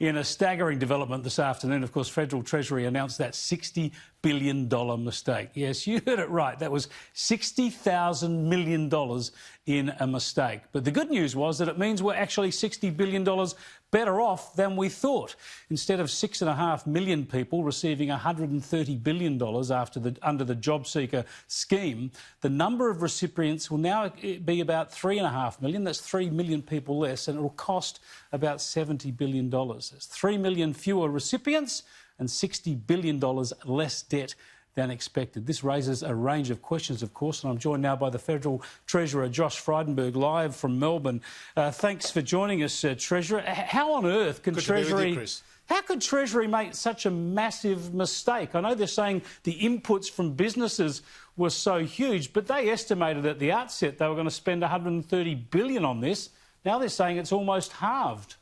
In a staggering development this afternoon, of course, Federal Treasury announced that $60 billion mistake. Yes, you heard it right. That was $60,000 million in a mistake. But the good news was that it means we're actually $60 billion better off than we thought. Instead of 6.5 million people receiving $130 billion under the JobSeeker scheme, the number of recipients will now be about 3.5 million. That's 3 million people less, and it will cost about $70 billion. There's 3 million fewer recipients and $60 billion less debt than expected. This raises a range of questions, of course, and I'm joined now by the Federal Treasurer Josh Frydenberg, live from Melbourne. Thanks for joining us, Treasurer. How on earth can Treasury... How could Treasury make such a massive mistake? I know they're saying the inputs from businesses were so huge, but they estimated at the outset they were going to spend $130 billion on this. Now they're saying it's almost halved.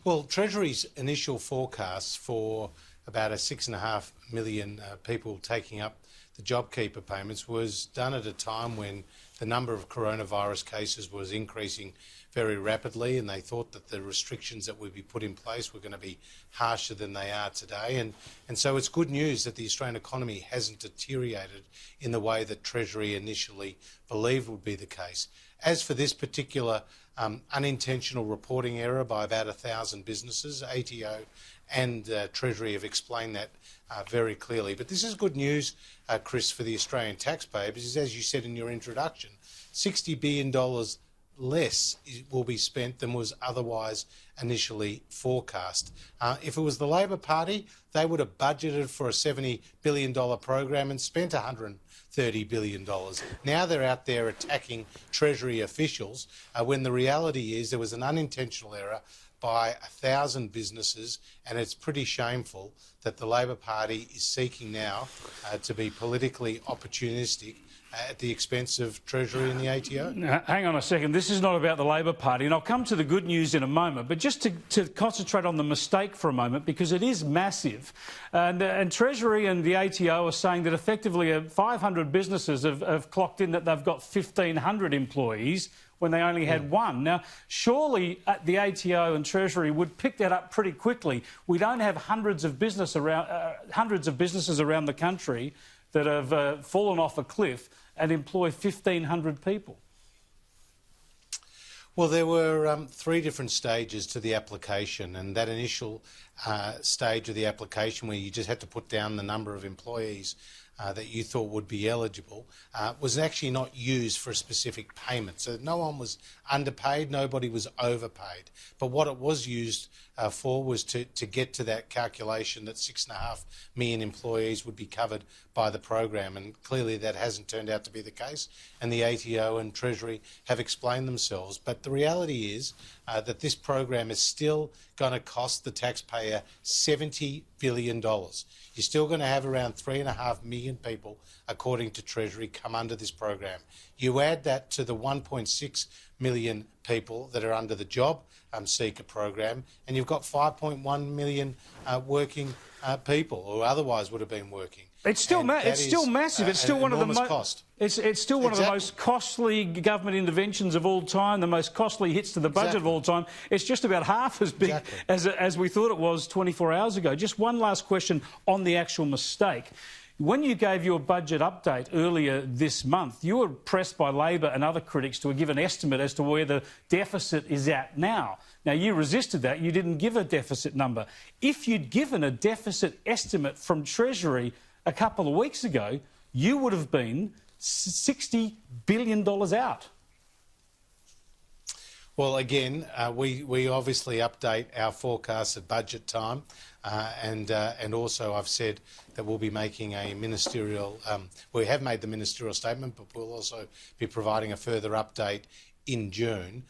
Well, Treasury's initial forecasts for about 6.5 million people taking up the JobKeeper payments was done at a time when the number of coronavirus cases was increasing very rapidly, and they thought that the restrictions that would be put in place were going to be harsher than they are today. And so it's good news that the Australian economy hasn't deteriorated in the way that Treasury initially believed would be the case. As for this particular unintentional reporting error by about 1,000 businesses, ATO and Treasury have explained that very clearly. But this is good news, Chris, for the Australian taxpayer, because as you said in your introduction, $60 billion less will be spent than was otherwise initially forecast. If it was the Labor Party, they would have budgeted for a $70 billion program and spent $130 billion. Now they're out there attacking Treasury officials when the reality is there was an unintentional error by 1,000 businesses, and it's pretty shameful that the Labor Party is seeking now to be politically opportunistic at the expense of Treasury and the ATO. Now, hang on a second. This is not about the Labor Party, and I'll come to the good news in a moment, but just to concentrate on the mistake for a moment, because it is massive. And Treasury and the ATO are saying that effectively 500 businesses have clocked in that they've got 1,500 employees when they only had one. Now, surely the ATO and Treasury would pick that up pretty quickly. We don't have hundreds of businesses around the country that have fallen off a cliff and employ 1,500 people. Well, there were 3 different stages to the application, and that initial stage of the application where you just had to put down the number of employees that you thought would be eligible was actually not used for a specific payment. So no one was underpaid, nobody was overpaid. But what it was used for was to get to that calculation that 6.5 million employees would be covered by the program. And clearly that hasn't turned out to be the case. And the ATO and Treasury have explained themselves. But the reality is that this program is still going to cost the taxpayer $70 billion. You're still going to have around 3.5 million people, according to Treasury, come under this program. You add that to the 1.6 million people that are under the JobSeeker program, and you've got 5.1 million working people, or otherwise would have been working. It's still massive. It's still one of the cost. It's still one of the most costly government interventions of all time, the most costly hits to the budget of all time. It's just about half as big as we thought it was 24 hours ago. Just one last question on the actual mistake. When you gave your budget update earlier this month, you were pressed by Labor and other critics to give an estimate as to where the deficit is at now. Now, you resisted that. You didn't give a deficit number. If you'd given a deficit estimate from Treasury a couple of weeks ago, you would have been $60 billion out. Well, again, we obviously update our forecasts at budget time, and also I've said that we'll be making a ministerial. We have made the ministerial statement, but we'll also be providing a further update in June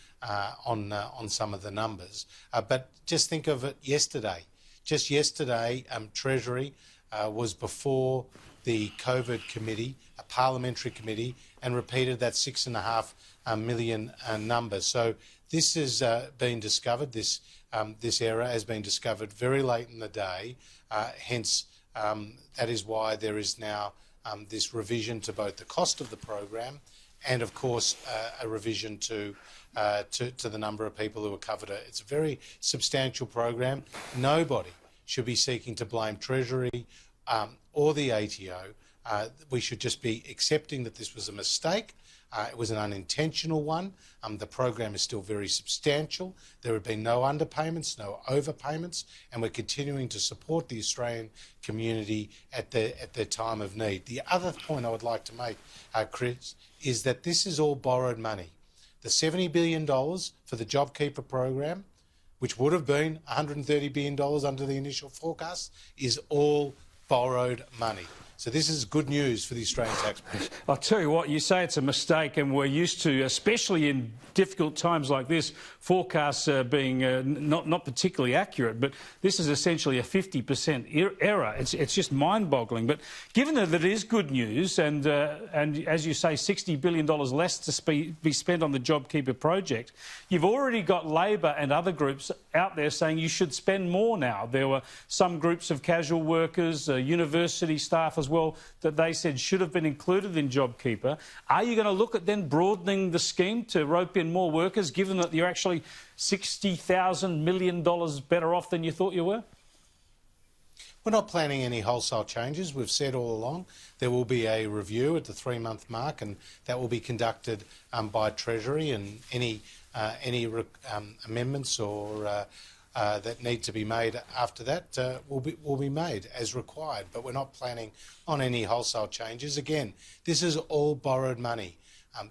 on some of the numbers. But just think of it yesterday. Just yesterday, Treasury was before the COVID committee, a parliamentary committee, and repeated that 6.5 million number. So this has been discovered, this error has been discovered very late in the day, hence that is why there is now this revision to both the cost of the program and of course a revision to the number of people who are covered. It's a very substantial program. Nobody should be seeking to blame Treasury or the ATO. We should just be accepting that this was a mistake. It was an unintentional one. The program is still very substantial. There have been no underpayments, no overpayments, and we're continuing to support the Australian community at their time of need. The other point I would like to make, Chris, is that this is all borrowed money. The $70 billion for the JobKeeper program, which would have been $130 billion under the initial forecast, is all borrowed money. So this is good news for the Australian taxpayers. I'll tell you what, you say it's a mistake, and we're used to, especially in difficult times like this, forecasts being not particularly accurate, but this is essentially a 50% error. It's just mind-boggling. But given that it is good news, and as you say, $60 billion less to be spent on the JobKeeper project, you've already got Labor and other groups out there saying you should spend more now. There were some groups of casual workers, university staff as well, that they said should have been included in JobKeeper. Are you going to look at then broadening the scheme to rope in more workers, given that you're actually $60,000 million better off than you thought you were? We're not planning any wholesale changes. We've said all along there will be a review at the 3-month mark, and that will be conducted by Treasury, and any amendments or that need to be made after that will be made as required. But we're not planning on any wholesale changes. Again, this is all borrowed money.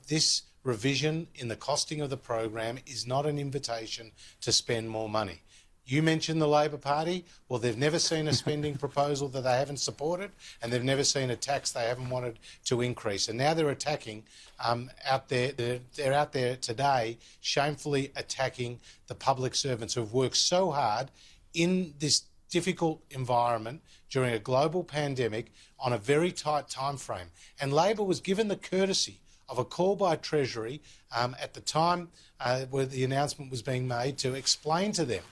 This revision in the costing of the program is not an invitation to spend more money. You mentioned the Labor Party. Well, they've never seen a spending proposal that they haven't supported, and they've never seen a tax they haven't wanted to increase. And now they're attacking out there. They're out there today, shamefully attacking the public servants who have worked so hard in this difficult environment during a global pandemic on a very tight time frame. And Labor was given the courtesy of a call by Treasury at the time where the announcement was being made to explain to them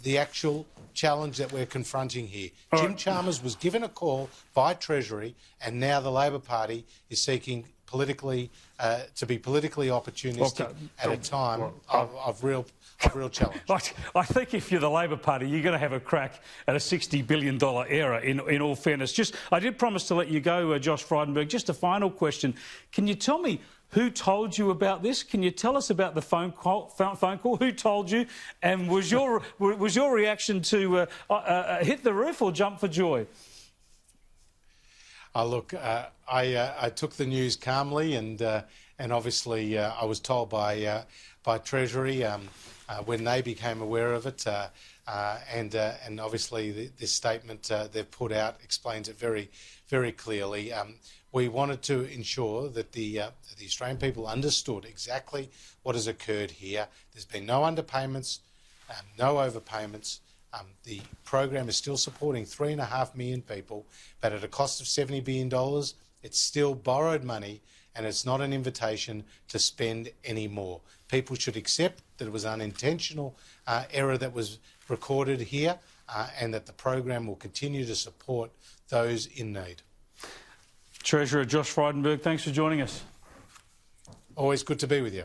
the actual challenge that we're confronting here. Jim Chalmers was given a call by Treasury, and now the Labor Party is seeking to be politically opportunistic at a time of real challenge. I think if you're the Labor Party, you're going to have a crack at a $60 billion error, in all fairness. I did promise to let you go, Josh Frydenberg. Just a final question. Can you tell me who told you about this? Can you tell us about the phone call? Who told you? And was your reaction to hit the roof or jump for joy? Look, I took the news calmly, and obviously I was told by Treasury when they became aware of it, and obviously this statement they've put out explains it very, very clearly. We wanted to ensure that the Australian people understood exactly what has occurred here. There's been no underpayments, no overpayments. The program is still supporting 3.5 million people, but at a cost of $70 billion, it's still borrowed money, and it's not an invitation to spend any more. People should accept that it was an unintentional error that was recorded here, and that the program will continue to support those in need. Treasurer Josh Frydenberg, thanks for joining us. Always good to be with you.